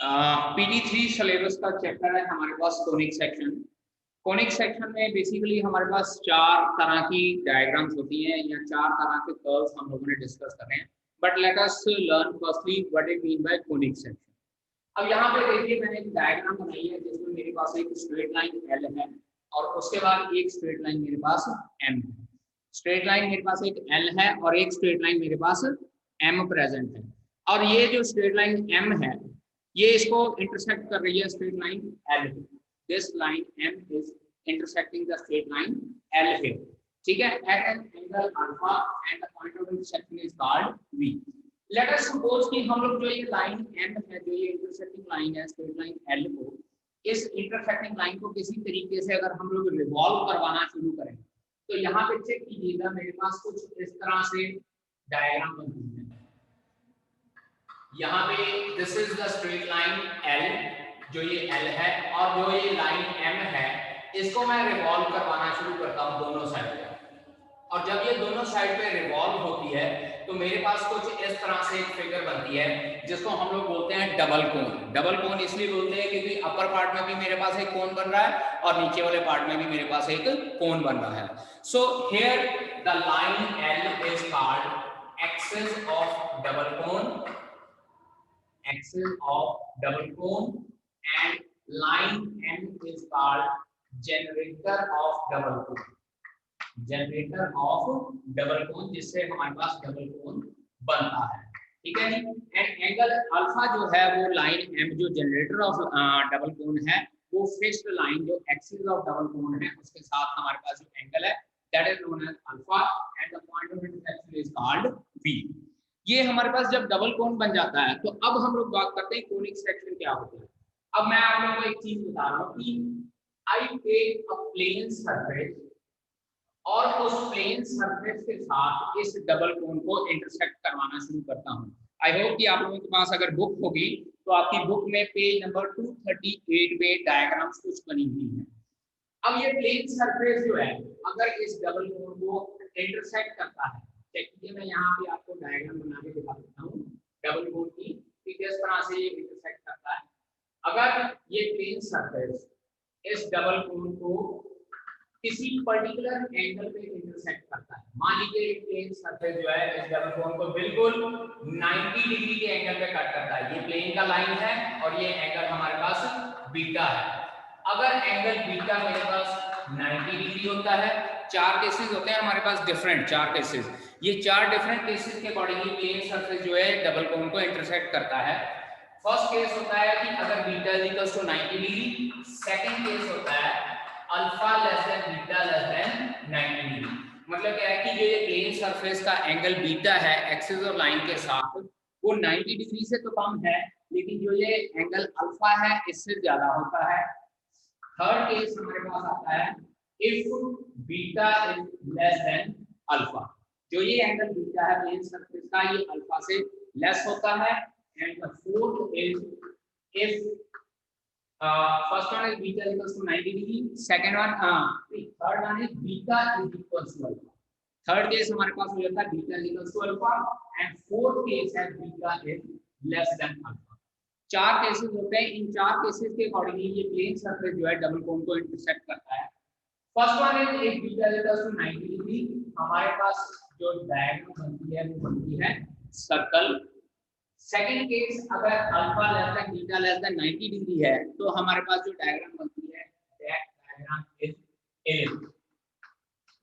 PD3 syllabus का chapter है हमारे पास कोनिक सेक्शन। कोनिक सेक्शन में बेसिकली हमारे पास चार तरह की डायग्राम्स होती हैं या चार तरह के कर्व्स हम लोगों ने डिस्कस कर रहे हैं। But let us learn firstly what it mean by conic section. अब यहाँ पे देखिए मैंने एक डायग्राम बनाई है जिसमें मेरे पास एक स्ट्रेट लाइन L है और उसके बाद एक स्ट्रेट लाइन मेरे पास M है। स्ट्रेट लाइन मेरे पास एक L है और एक स्ट्रेट लाइन मेरे पास M प्रेजेंट है। और ये जो स्ट्रेट लाइन M है ये इसको इंटरसेक्ट कर रही है straight line L। This line M is intersecting the straight line L here। ठीक है, at an angle alpha and the point of intersection is called V। Let us suppose कि हम लोग जो ये लाइन M है, जो ये इंटरसेक्टिंग लाइन है स्ट्रेट लाइन L को, इस इंटरसेक्टिंग लाइन को किसी तरीके से अगर हम लोग रिवॉल्व करवाना शुरू करें तो यहाँ पे चेक कीजिएगा मेरे पास कुछ इस तरह से डायग्राम बनती है। यहाँ पे this is the straight line L, जो ये L है, और जो ये लाइन M है इसको मैं रिवॉल्व करवाना शुरू करता हूँ दोनों साइड पे। और जब ये दोनों साइड पे रिवॉल्व होती है तो मेरे पास कुछ इस तरह से एक फिगर बनती है जिसको हम लोग बोलते हैं डबल कोन। डबल कोन इसलिए बोलते हैं क्योंकि अपर पार्ट में भी मेरे पास एक कोन बन रहा है और नीचे वाले पार्ट में भी मेरे पास एक कोन बन रहा है। So here the line L is called axis of double cone, axis of double cone, and line M is called generator of double cone। Generator of double cone, जिससे हमारे पास डबल कोन बनता है। ठीक है जी। एंड एंगल अल्फा जो है वो line M जो जनरेटर ऑफ डबल कोन है वो फिक्स्ड लाइन जो एक्सिस ऑफ डबल कोन है उसके साथ हमारे पास जो एंगल है that is known as alpha and the point of intersection is called V। ये हमारे पास जब डबल कोन बन जाता है तो अब हम लोग बात करते हैं कोनिक सेक्शन क्या होता है। अब मैं आप लोगों को एक चीज बता रहा हूँ कि I take a plane surface और उस प्लेन सरफेस के साथ इस डबल कोन को इंटरसेक्ट करवाना शुरू करता हूँ। आई होप कि आप लोगों के पास अगर बुक होगी तो आपकी बुक में पेज नंबर 238 पे डायग्राम्स कुछ बनी हुई है। अब ये प्लेन सरफेस जो है अगर इस डबल कोन को इंटरसेक्ट करता है, देखिए मैं यहाँ पे आपको डायग्राम बना के दिखा देता हूँ डबल कोन की कि किस तरह से ये इंटरसेक्ट करता है। अगर ये प्लेन सरफेस इस डबल कोन को किसी पर्टिकुलर एंगल पे इंटरसेक्ट करता है, मान लीजिए एक प्लेन सरफेस जो है इस डबल कोन को बिल्कुल 90 डिग्री के एंगल पे कट करता है। ये प्लेन का लाइन है और ये एंगल हमारे पास बीटा है। अगर एंगल बीटा मेरे पास 90 डिग्री होता है, चार केसेस होते हैं हमारे पास डिफरेंट, चार केसेस, ये चार डिफरेंट केसेस के अकॉर्डिंगली प्लेन सरफेस जो है डबल कोन को इंटरसेक्ट करता है। फर्स्ट केस होता है कि अगर beta is equal to 90 degree. Second case होता है alpha less than beta less than 90 degree. मतलब क्या है कि जो ये प्लेन सरफेस का एंगल बीटा है एक्सिस और लाइन के साथ वो 90 डिग्री से तो कम है, लेकिन जो ये एंगल अल्फा है इससे ज्यादा होता है। थर्ड केस हमारे पास आता है if beta is less than alpha. जो ये एंगल बीटा है प्लेन सरफेस का ये अल्फा से लेस होता है। And the fourth is if first one is beta equals to 90 degree, second one third one is beta is equals to alpha। Third case हमारे पास हो जाता है beta is equals to alpha and fourth case है beta is less than alpha। चार cases होते हैं, इन चार cases के अकॉर्डिंगली ये प्लेन सरफेस जो है डबल कोन को इंटरसेक्ट करता है। First one is if beta is equals to 90 degree, हमारे पास जो डायग्राम बनती है वो बनती है सर्कल। सेकंड केस अगर alpha less than beta less than 90 degree है तो हमारे पास जो डायग्राम बनती है that diagram is ellipse.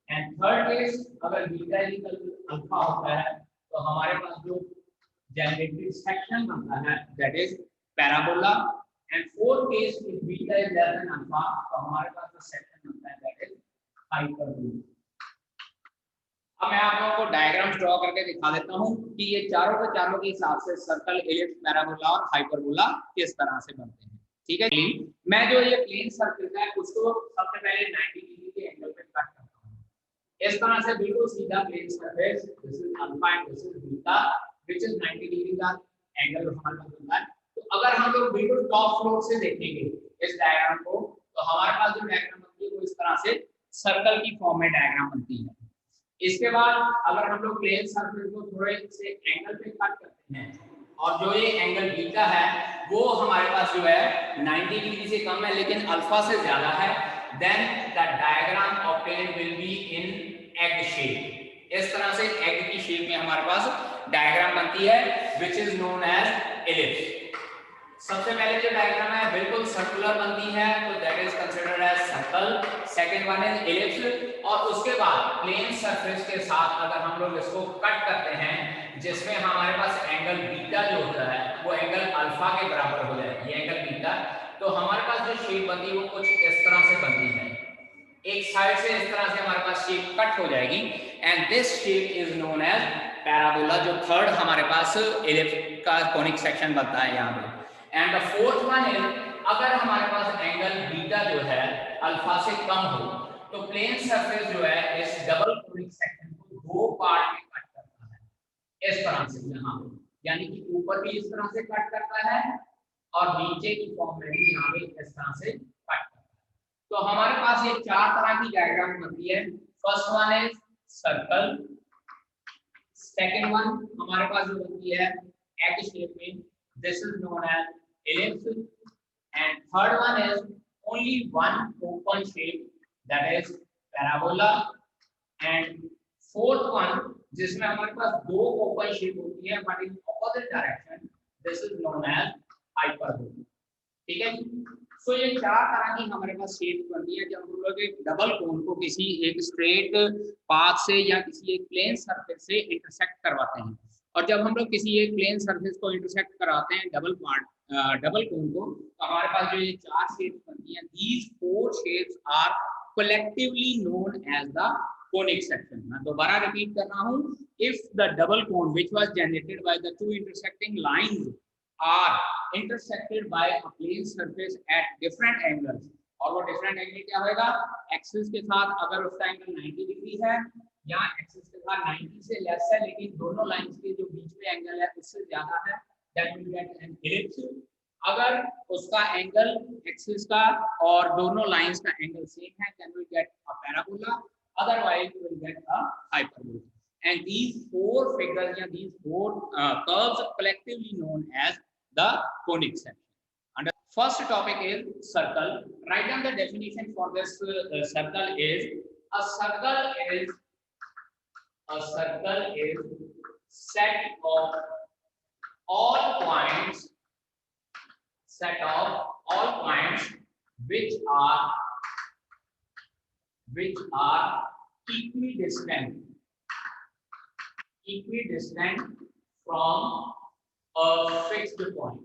And third case अगर बीटा इक्वल टू अल्फा होता है तो हमारे पास जो जनरेटेड सेक्शन बनता है that is parabola. And fourth case if beta is less than alpha तो हमारे पास जो सेक्शन बनता है दैट इज हाइपरबोला। अब मैं आप लोगों को डायग्राम ड्रॉ करके दिखा देता हूं कि ये चारों के चारों के हिसाब से सर्कल, एलिप्स, पैराबोला और हाइपरबोला किस तरह से बनते हैं। ठीक है, मैं जो ये प्लेन सर्कल है उसको सबसे पहले 90 डिग्री के एंगल पे कट करता हूं। इस तरह से बिल्कुल सीधा plane surface, this is alpha and this is beta which is 90 degree का एंगल हमारे पास बनता है। तो अगर हम लोग बिल्कुल टॉप फ्लोर से देखेंगे इस डायग्राम को तो हमारे पास जो डायग्राम बनती है वो इस तरह से सर्कल की फॉर्म में डायग्राम बनती है। इसके बाद अगर हम लोग प्लेन सरफेस को थोड़े से एंगल पे कट करते हैं और जो ये एंगल बीटा है वो हमारे पास जो है 90 डिग्री से कम है लेकिन अल्फा से ज्यादा है, then the diagram obtained will be in egg shape. इस तरह से एग की शेप में हमारे पास डायग्राम बनती है which is known as ellipse. सबसे पहले जो डायग्राम है बिल्कुल सर्कुलर बनती है तो that is considered as circle. Second one is ellipse, और उसके बाद प्लेन सरफेस के साथ अगर हम लोग इसको कट करते हैं जिसमें हमारे पास एंगल बीटा जो होता है वो एंगल अल्फा के बराबर हो जाए, ये एंगल बीटा, तो हमारे पास जो शेप बनती है वो कुछ इस तरह से बनती है। एक साइड से इस तरह से हमारे पास शेप कट हो जाएगी and this shape is known as parabola, जो थर्ड हमारे पास एलिप्स का कोनिक सेक्शन बनता है यहाँ पे। And the fourth one is अगर हमारे पास एंगल बीटा जो है अल्फा से कम हो तो प्लेन सरफेस जो है इस डबल कोनिक सेक्शन को दो पार्ट में कट करता है इस तरह से यहाँ पे, यानी कि ऊपर भी इस तरह से कट करता है और नीचे की फॉर्म में भी यहाँ पे इस तरह से कट करता है। तो हमारे पास ये चार तरह की डायग्राम बनती है। First one is circle, second one हमारे पास जो बनती है एग शेप में, this is known as ellipse, and third one is only one open shape, that is parabola, and fourth one जिसमें हमारे पास दो ओपन शेप होती है but in opposite direction, this is known as hyperbola। ठीक है, सो ये चार तरह की हमारे पास शेप बनती है जब हम लोग एक डबल कोन को किसी एक स्ट्रेट पाथ से या किसी एक प्लेन सरफेस से इंटरसेक्ट करवाते हैं। और जब हम लोग किसी एक प्लेन सरफेस को इंटरसेक्ट कराते हैं डबल कोन को, तो हमारे पास जो ये चार शेप्स बनती हैं, these four shapes are collectively known as the conic section. मैं दोबारा रिपीट कर रहा हूं, if the double cone which was generated by the two intersecting lines are intersected by a plane surface at different angles, और वो different angle क्या होगा, axis के साथ अगर उसका एंगल 90 डिग्री है या एक्सिस के साथ 90 से लेस है लेकिन दोनों लाइंस के जो बीच में एंगल है उससे ज्यादा है, that will get an ellipse. अगर उसका एंगल एक्सिस का और दोनों लाइंस का एंगल सेम है, then will get a parabola, otherwise will get a hyperbola. And these four figures, yeah, these four curves collectively known as the conic section. And the first topic is circle. Write down the definition for this circle is a circle is set of all points which are equidistant from a fixed point,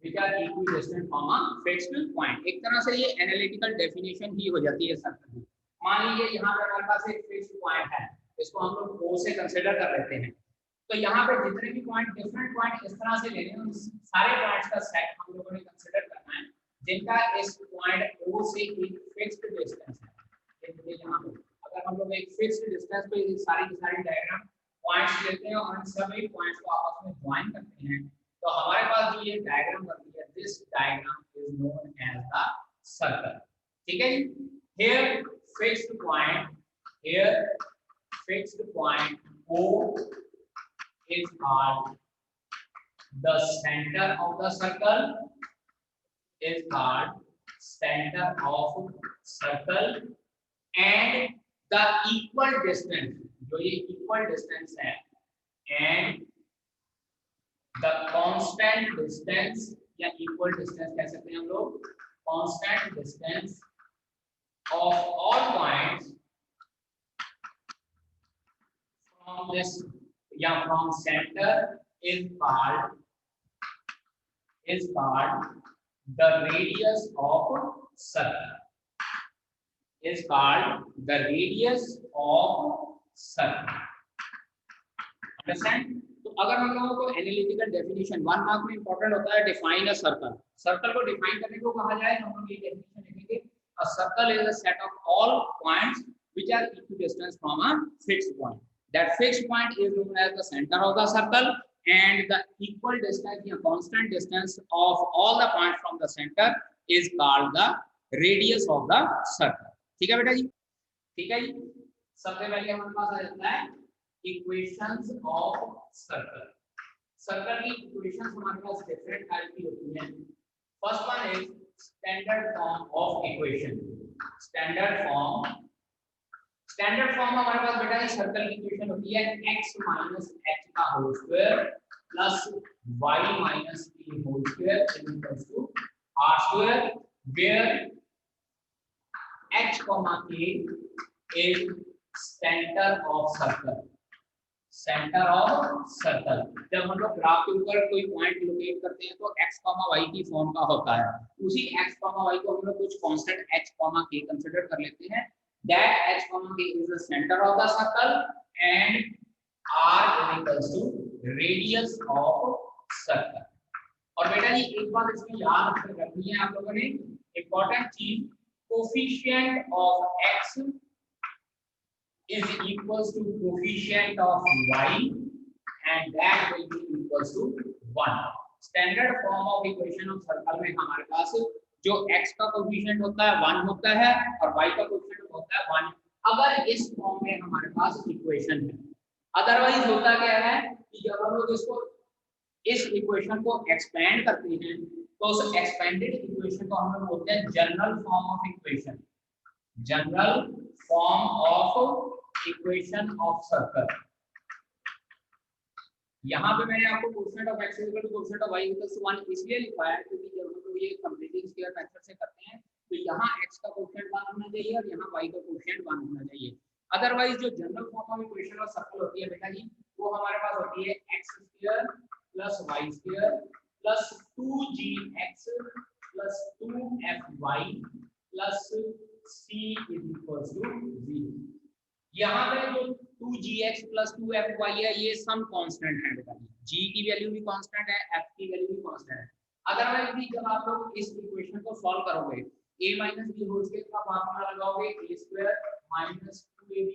which are equidistant from a fixed point। एक तरह से ये analytical definition ही हो जाती है circle की। मान लीजिए यहाँ पे हमारे पास एक फिक्स्ड पॉइंट है, इसको हम लोग O से कंसीडर कर लेते हैं, तो यहाँ पे जितने भी पॉइंट डिफरेंट पॉइंट इस तरह से लेने हैं उन सारे पॉइंट्स का सेट हम लोगों ने कंसीडर करना है जिनका इस पॉइंट O से एक फिक्स्ड डिस्टेंस है। यहाँ पे अगर हम लोग एक फिक्स्ड डिस्टेंस पे सारी की सारी डायग्राम पॉइंट्स लेते हैं और इन सभी पॉइंट्स को आपस में ज्वाइन करते हैं तो हमारे पास जो ये डायग्राम बनती है, this diagram is known as the circle. ठीक है, here fixed point O is called the center of the circle, and the equal distance, जो ये equal distance है, and the constant distance या equal distance कह सकते हैं हम लोग, constant distance of all points from this या from center is called the radius of circle, is called the radius of circle। Understand? तो अगर हम लोगों को एनालिटिकल डेफिनेशन 1 मार्क में इंपॉर्टेंट होता है, डिफाइन अ सर्कल। सर्कल को डिफाइन करने को कहा जाए हम लोग ये डेफिनेशन लिखेंगे, a circle is a set of all points which are equidistant from a fixed point. That fixed point is known as the centre of the circle and the equal distance या constant distance of all the points from the center is called the radius of the circle। ठीक है बेटा जी, ठीक है जी। सबसे पहले हमारे पास आ जाता है इक्वेशंस ऑफ सर्कल। सर्कल की इक्वेशंस हमारे पास डिफरेंट टाइप की होती हैं। First one is standard form of equation. Standard form हमारे पास बेटा ये सर्कल की इक्वेशन होती है x माइनस h का whole square plus y minus k whole square equals to r square, where h k is centre of circle. Centre of circle, जब हम लोग ग्राफ के ऊपर कोई पॉइंट लोकेट करते हैं तो x, y की फॉर्म का होता है। उसी x, y को हम लोग कुछ कांस्टेंट h, k कंसीडर कर लेते हैं। That h, k is the center of the circle and r is equals to radius of circle। और बेटा जी एक बात इसमें याद रखनी है आप लोगों ने, इंपॉर्टेंट चीज, coefficient of x is equals to coefficient of y and that will be equals to 1। Standard form of equation of circle में हमारे पास जो x का कोएफिशिएंट होता है 1 होता है और y का कोएफिशिएंट होता है 1, अगर इस फॉर्म में हमारे पास इक्वेशन है। अदरवाइज होता क्या है कि जब हम लोग इसको इस इक्वेशन को एक्सपेंड करते हैं तो उस एक्सपेंडेड इक्वेशन को हम लोग बोलते हैं general form of equation. General form of equation of circle. यहाँ पे मैंने आपको coefficient of x equal to coefficient of y equal to 1 इसलिए लिखा है क्योंकि जब हम लोग ये कंप्लीटिंग स्क्वायर मेथड से करते हैं तो यहाँ x का कोएफिशिएंट 1 होना चाहिए और यहाँ y का कोएफिशिएंट 1 होना चाहिए। अदरवाइज जो general form of equation of circle होती है बेटा जी वो हमारे पास होती है x square plus y square plus 2gx plus 2fy plus c is equal to 0। यहाँ पे जो 2gx प्लस 2fy है ये सम कांस्टेंट है बेटा, g की वैल्यू भी कांस्टेंट है, f की वैल्यू भी कांस्टेंट है। अदरवाइज भी जब आप लोग इस इक्वेशन को सॉल्व करोगे a minus b whole square का फार्मूला लगाओगे a square minus 2ab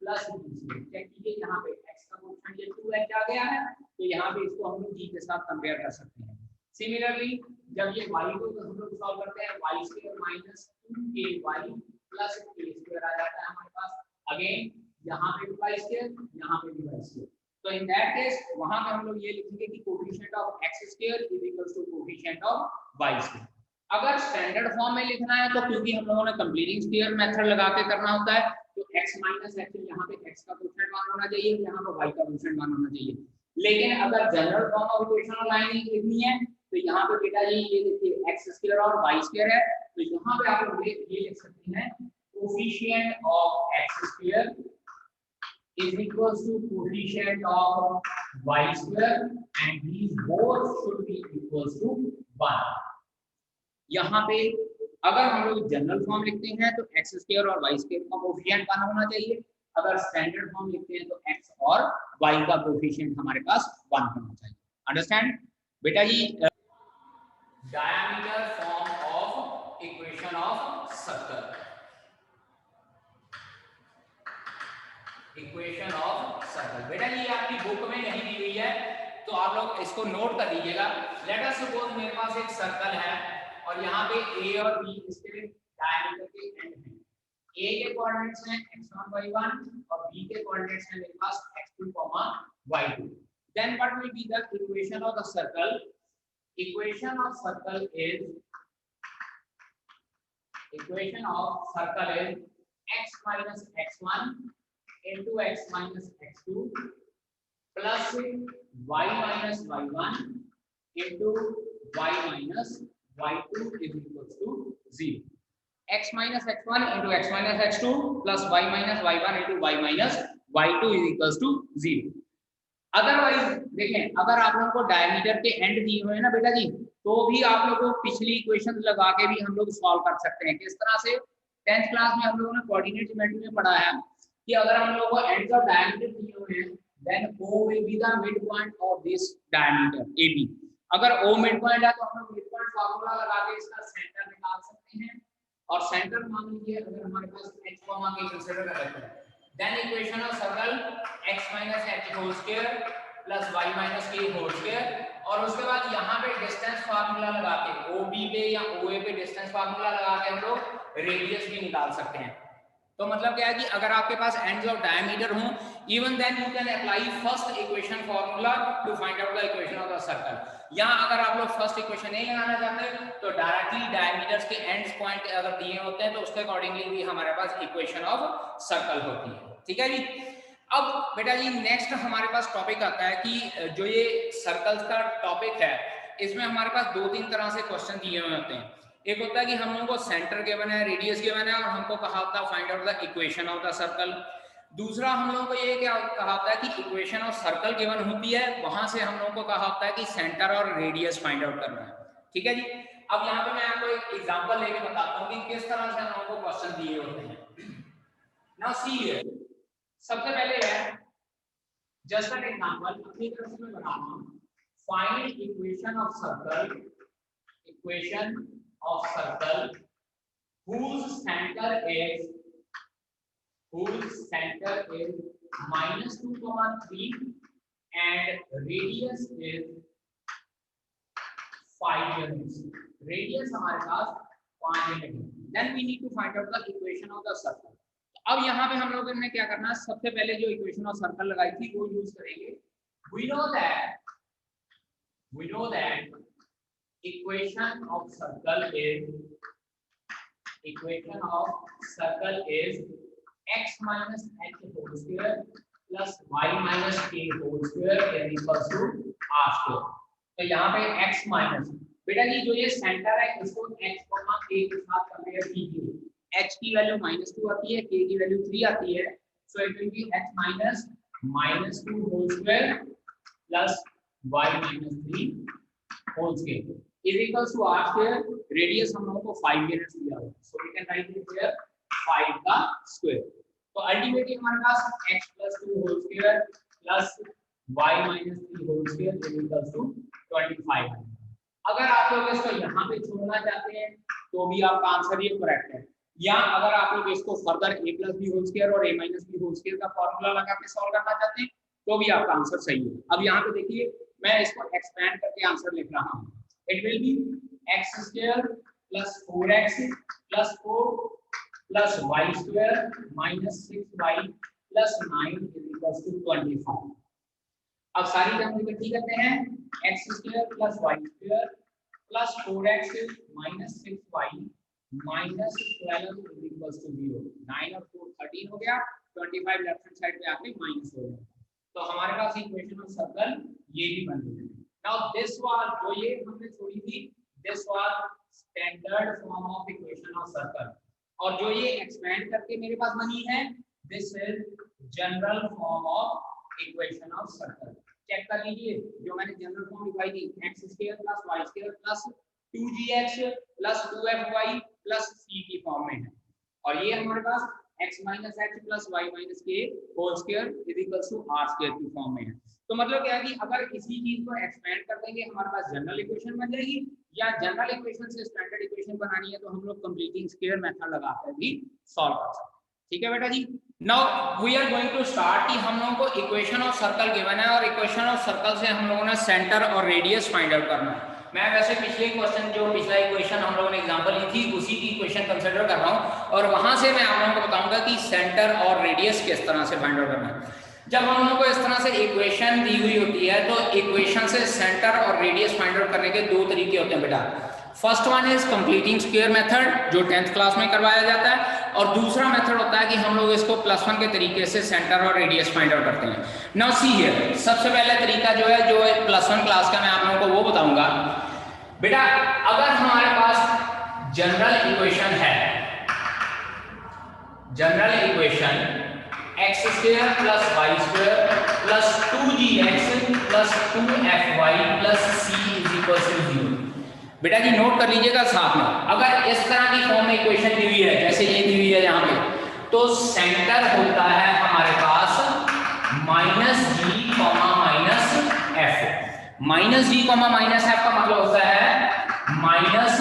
plus b square. Check कीजिए यहाँ पे x का कोएफिशिएंट ये 2h आ गया है तो यहाँ पे इसको हम लोग g के साथ कंपेयर कर सकते हैं। सिमिलरली जब ये y को हम लोग सॉल्व करते हैं y square minus 2ay plus a square आ जाता है हमारे पास। अगेन यहाँ पे भी y स्क्वायर यहाँ पे भी y स्क्वायर। तो इन दैट केस वहां पे हम लोग ये लिखेंगे कि coefficient of x square is equal to coefficient of y square. अगर स्टैंडर्ड फॉर्म में लिखना है तो क्योंकि हम लोगों ने कंप्लीटिंग स्क्वायर मेथड लगा के करना होता है तो x माइनस x यहाँ पे x का कोएफिशिएंट 1 होना चाहिए, यहाँ पे y का कोएफिशिएंट 1 होना चाहिए। लेकिन अगर जनरल फॉर्म ऑफ इक्वेशन और लाइन लिखनी है तो यहाँ पे बेटा जी ये देखिए x स्क्वायर और y स्क्वायर है तो यहाँ पे आप लोग ये लिख सकते हैं coefficient of x square is equals to coefficient of y square and these both should be equals to 1। यहाँ पे अगर हम लोग जनरल फॉर्म लिखते हैं तो x स्क्वायर और y स्क्वायर का कोएफिशिएंट 1 होना चाहिए। अगर स्टैंडर्ड फॉर्म लिखते हैं तो x और y का कोएफिशिएंट हमारे पास 1 होना चाहिए। अंडरस्टैंड बेटा जी। Diameter form of equation of circle. Equation of circle बेटा ये आपकी बुक में नहीं दी हुई है तो आप लोग इसको नोट कर लीजिएगा। लेट अस सपोज मेरे पास एक सर्कल है और यहाँ पे a और b इसके डायमीटर के एंड हैं। a के कोऑर्डिनेट्स हैं x1 y1 और b के कोऑर्डिनेट्स हैं मेरे पास x2 y2। Then what will be the equation of the circle? Equation of circle is x minus x1 into x minus x2 plus y minus y1 into y minus y2 is equals to 0। x minus x1 into x minus x2 plus y minus y1 into y minus y2 is equals to 0। Otherwise देखें अगर आप लोगों को diameter के and दिए हुए हैं ना बेटा जी तो भी आप लोगों को पिछली इक्वेशन लगा के भी हम लोग सॉल्व कर सकते हैं। किस तरह से? 10th क्लास में हम लोगों ने कोऑर्डिनेट ज्योमेट्री में पढ़ा है कि अगर हम लोगों को एंड्स ऑफ डायमीटर दिए हुए हैं then O will be the midpoint of this diameter AB। अगर O midpoint है तो हम लोग midpoint फार्मूला लगा के इसका सेंटर निकाल सकते हैं और सेंटर मान लीजिए अगर हमारे पास h के कंसीडर कर लेते हैं then equation of circle x minus h whole square plus y minus k whole square और उसके बाद यहाँ पे डिस्टेंस फार्मूला लगा के OB पे या OA पे डिस्टेंस फार्मूला लगा के हम लोग रेडियस भी निकाल सकते हैं। तो मतलब क्या है कि अगर आपके पास एंड्स ऑफ डायमीटर हो, even then you can apply first equation formula to find out the equation of the circle. यहाँ अगर आप लोग फर्स्ट इक्वेशन नहीं लगाना चाहते तो डायरेक्टली डायमीटर्स के एंड्स पॉइंट अगर दिए होते हैं तो उसके अकॉर्डिंगली भी हमारे पास इक्वेशन ऑफ सर्कल होती है। ठीक है जी। अब बेटा जी नेक्स्ट हमारे पास टॉपिक आता है कि जो ये सर्कल्स का टॉपिक है इसमें हमारे पास 2-3 तरह से क्वेश्चन दिए हुए होते हैं। एक होता है कि हम लोगों को सेंटर गिवन है, रेडियस गिवन है और हमको कहा होता है find out the equation of the circle. दूसरा हम लोगों को ये क्या कहा होता है कि इक्वेशन ऑफ सर्कल गिवन होती है, वहां से हम लोगों को कहा होता है कि सेंटर और रेडियस फाइंड आउट करना है। ठीक है जी। अब यहाँ पे मैं आपको एक एग्जांपल लेके बताता हूँ कि किस तरह से हम लोगों को क्वेश्चन दिए होते हैं। नाउ सी हियर, सबसे पहले है जस्ट एन एग्जांपल, अपनी तरफ से मैं बना रहा हूं, find equation of circle, equation of circle whose center is -2, 3 and radius is 5 units। radius हमारे पास 5 यूनिट है। then we need to find out the equation of the circle। अब यहाँ पे हम लोगों ने क्या करना है, सबसे पहले जो इक्वेशन ऑफ सर्कल लगाई थी वो यूज करेंगे। we know that equation of circle is x minus h whole square plus y minus k whole square is equals to r square। तो यहाँ पे x माइनस, बेटा जी जो ये सेंटर है इसको x, k के साथ कंपेयर कीजिए। h की वैल्यू -2 आती है, k की वैल्यू 3 आती है, सो it will B x minus -2 whole square plus y minus 3 whole square is equals to r square। Radius हम लोगों को 5 यूनिट्स दिया हुआ है, so we can write it here 5 का स्क्वायर। तो अल्टीमेटली हमारे पास x plus 2 whole square plus y minus 3 whole square is equals to 25। अगर आप लोग इसको यहाँ पे छोड़ना चाहते हैं तो भी आपका आंसर ये करेक्ट है, या अगर आप लोग इसको further a plus b whole square और a minus b whole square का फॉर्मूला लगा के सॉल्व करना चाहते हैं तो भी आपका आंसर सही है। अब यहाँ पे देखिए मैं इसको एक्सपेंड करके आंसर लिख रहा हूँ। It will be x square plus 4x plus 4 plus y square minus 6y plus 9 is equals to 25। अब सारी टर्म इकट्ठी करते हैं, x square plus y square plus 4x minus 6y minus 12 is equals to 0। 9 और 4 13 हो गया, 25 left hand side पे आके माइनस हो गया। तो हमारे पास इक्वेशन ऑफ सर्कल ये भी बन गई। Now this was जो ये हमने छोड़ी थी, this was standard form of equation of circle, और जो ये एक्सपेंड करके मेरे पास बनी है this is general form of equation of circle। Check कर लीजिए जो मैंने जनरल फॉर्म लिखाई थी, x square plus y square plus 2gx plus 2fy plus c की फॉर्म में है, और ये हमारे पास x minus h plus y minus k whole square is equals to r square की फॉर्म में है। तो मतलब क्या है कि अगर इसी चीज को एक्सपेंड कर देंगे हमारे पास जनरल इक्वेशन बन जाएगी, या जनरल इक्वेशन से स्टैंडर्ड इक्वेशन बनानी है तो हम लोग कंप्लीटिंग स्क्वायर मेथड लगाकर भी सॉल्व कर सकते हैं। ठीक है बेटा जी। Now we are going to start कि हम लोगों को इक्वेशन ऑफ सर्कल गिवन है और इक्वेशन ऑफ सर्कल से हम लोगों ने सेंटर और रेडियस फाइंड आउट करना है। मैं वैसे पिछले क्वेश्चन जो पिछला इक्वेशन हम लोगों ने एग्जांपल ली थी उसी की इक्वेशन कंसीडर कर रहा हूं और वहां से मैं आप लोगों को बताऊंगा कि सेंटर और रेडियस किस तरह से फाइंड आउट करना है। जब हम लोगों को इस तरह से इक्वेशन दी हुई होती है तो इक्वेशन से सेंटर और रेडियस फाइंड आउट करने के दो तरीके होते हैं बेटा। First one is completing square method जो 10th क्लास में करवाया जाता है, और दूसरा मेथड होता है कि हम लोग इसको +1 के तरीके से सेंटर और रेडियस फाइंड आउट करते हैं। नाउ सी हियर, सबसे पहले तरीका जो है +1 क्लास का मैं आप लोगों को वो बताऊंगा। बेटा अगर हमारे पास जनरल इक्वेशन है, general equation x square plus y square plus 2gx plus 2fy plus c is equals to 0। बेटा जी नोट कर लीजिएगा साथ में, अगर इस तरह की फॉर्म में इक्वेशन दी हुई है जैसे ये दी हुई है यहाँ पे, तो सेंटर होता है हमारे पास -g, -f। -g, -f का मतलब होता है -½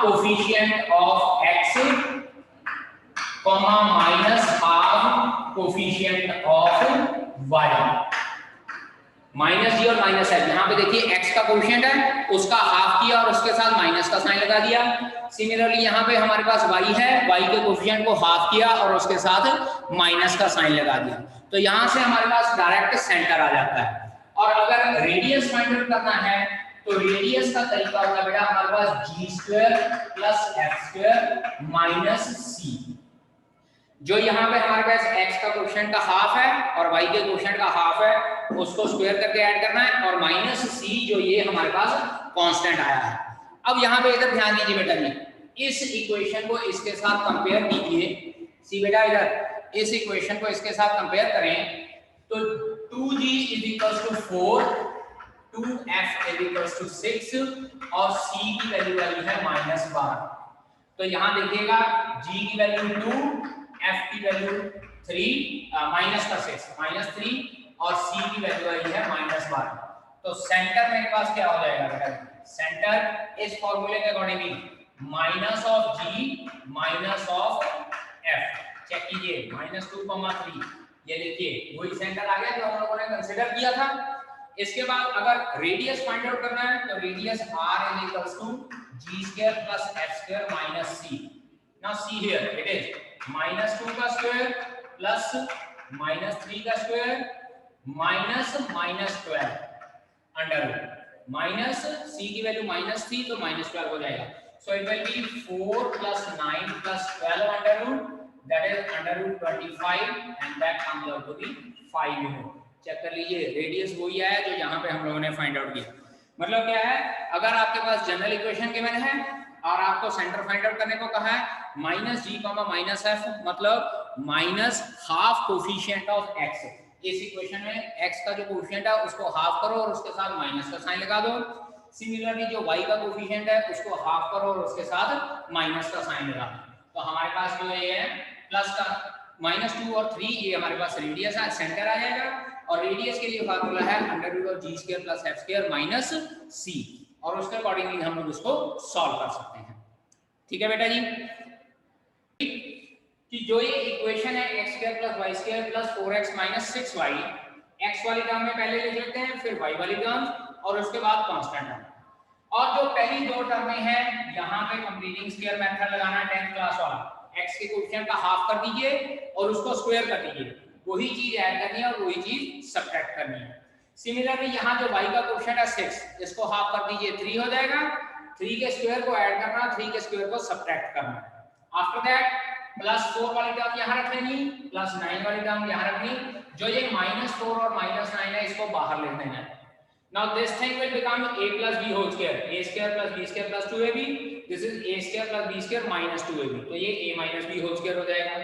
coefficient of x, -½ coefficient of y। -g और -f, यहाँ पे देखिए x का कोफिशिएंट है उसका हाफ किया और उसके साथ माइनस का साइन लगा दिया, सिमिलरली यहाँ पे हमारे पास y है, y के कोफिशिएंट को हाफ किया और उसके साथ माइनस का साइन लगा दिया, तो यहाँ से हमारे पास डायरेक्ट सेंटर आ जाता है। और अगर रेडियस फाइंड आउट करना है तो रेडियस का तरीका होगा बेटा हमारे पास g² + f² माइनस c। जो यहाँ पे हमारे पास x का कोफिशिएंट का हाफ है और y के कोफिशिएंट का हाफ है, उसको स्क्वायर करके ऐड करना है, और माइनस c जो ये हमारे पास कांस्टेंट आया है। अब यहाँ पे इधर ध्यान दीजिए बेटा जी, इस इक्वेशन को इसके साथ कंपेयर कीजिए। सी बेटा इधर इस इक्वेशन को इसके साथ कंपेयर करें तो 2g = 4, 2f = 6 और c की वैल्यू वाली है -12। तो यहाँ देखिएगा g की वैल्यू 2, f की वैल्यू 3 -6 और c की वैल्यू आई है -12। तो सेंटर मेरे पास क्या हो जाएगा बेटा, सेंटर इस फॉर्मूले के अकॉर्डिंगली -g -f। चेक कीजिए -2, 3, ये देखिए वही सेंटर आ गया जो हम लोगों ने कंसीडर किया था। इसके बाद अगर रेडियस फाइंड आउट करना है तो radius r = g² + f² - c। Now see here it is -2 का स्क्वायर प्लस -3 का square minus -12 under root minus c की वैल्यू -3 तो -12 हो जाएगा। So it will be 4 + 9 + 12 under root, that is under root 25 and that comes out to be 5 unit. Check कर लीजिए radius वही आया जो यहाँ पे हम लोगों ने फाइंड आउट किया। मतलब क्या है, अगर आपके पास जनरल इक्वेशन गिवन है और आपको सेंटर फाइंड आउट करने को कहा है -g, -f मतलब -½ कोफिशिएंट ऑफ x। इस इक्वेशन में x का जो कोफिशिएंट है उसको हाफ करो और उसके साथ माइनस का साइन लगा दो। सिमिलरली जो y का कोफिशिएंट है उसको हाफ करो और उसके साथ माइनस का साइन लगा दो। तो हमारे पास जो ये है प्लस का -2 और 3, ये हमारे पास रेडियस है, सेंटर आ जाएगा। और रेडियस के लिए फार्मूला है √g² + f² - c, और उसके अकॉर्डिंगली हम लोग इसको सॉल्व कर सकते हैं। ठीक है बेटा जी, कि जो ये इक्वेशन है x² + y² + 4x - 6y, x वाली टर्म में पहले लिख लेते हैं, फिर y वाली टर्म और उसके बाद कांस्टेंट टर्म। और जो पहली दो टर्में हैं यहाँ पे कंप्लीटिंग स्क्वायर मेथड लगाना है 10th क्लास वाला, x के कोफिशिएंट का हाफ कर दीजिए और उसको स्क्वायर कर दीजिए, वही चीज ऐड करनी है और वही चीज सब्ट्रैक्ट करनी है। सिमिलरली यहाँ जो y का कोफिशिएंट है 6, इसको हाफ कर दीजिए 3 हो जाएगा, 3 के स्क्वायर को ऐड करना, 3 के स्क्वायर को सब्ट्रैक्ट करना। आफ्टर दैट +4 वाली टर्म यहाँ रख लेनी, +9 वाली टर्म यहाँ रखनी, जो ये -4 और -9 है इसको बाहर ले देना है। Now this thing will become a + b whole square, a² + b² + 2ab, this is a² + b² - 2ab, तो ये a - b whole square हो जाएगा,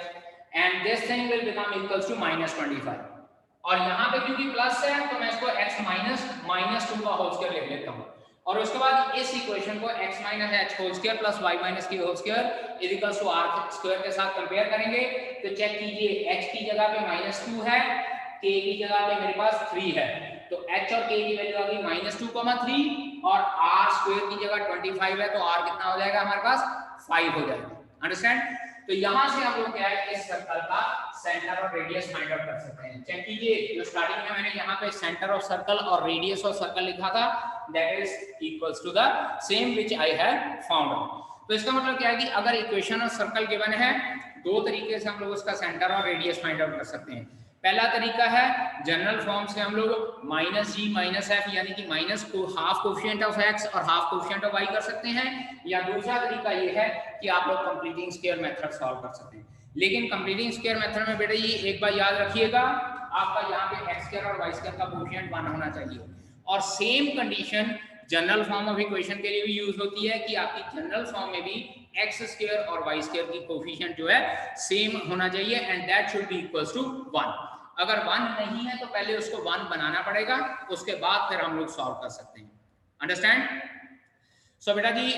and this thing will become equals to -25। और यहाँ पे क्योंकि प्लस है तो मैं इसको x - -2 का होल स्क्वायर लिख लेता हूँ, और उसके बाद इस इक्वेशन को x - h whole square + y - k whole square equals to r square के साथ कंपेयर करेंगे। तो चेक कीजिए h की जगह पे -2 है, k की जगह पे मेरे पास 3 है, तो h और k की वैल्यू आ गई -2, 3, और r स्क्वायर की जगह 25 है तो r कितना हो जाएगा हमारे पास 5 हो जाएगा। अंडरस्टैंड? तो यहां से हम लोग क्या है इस सर्कल का सेंटर और रेडियस फाइंड आउट कर सकते हैं। चेक कीजिए, जो स्टार्टिंग में मैंने यहाँ पे सेंटर ऑफ सर्कल और रेडियस ऑफ सर्कल लिखा था, that is equals to the same which I have found out. तो इसका मतलब क्या है कि अगर इक्वेशन ऑफ सर्कल गिवन है, दो तरीके से हम लोग उसका सेंटर और रेडियस फाइंड आउट कर सकते हैं। पहला तरीका है जनरल फॉर्म से हम लोग -g -f यानी कि माइनस को हाफ कोफिशिएंट ऑफ x और हाफ कोफिशिएंट ऑफ y कर सकते हैं, या दूसरा तरीका ये है कि आप लोग कंप्लीटिंग स्क्वायर मेथड सॉल्व कर सकते हैं। लेकिन कंप्लीटिंग स्क्वायर मेथड में बेटा ये एक बार याद रखिएगा, आपका यहाँ पे x² और y² का कोफिशिएंट 1 होना चाहिए, और same condition general form of equation के लिए भी यूज होती है कि आपकी जनरल फॉर्म में भी x² और y² की कोफिशिएंट जो है सेम होना चाहिए, and that should be equals to 1। अगर 1 नहीं है तो पहले उसको 1 बनाना पड़ेगा, उसके बाद फिर हम लोग सॉल्व कर सकते हैं। अंडरस्टैंड? सो बेटा जी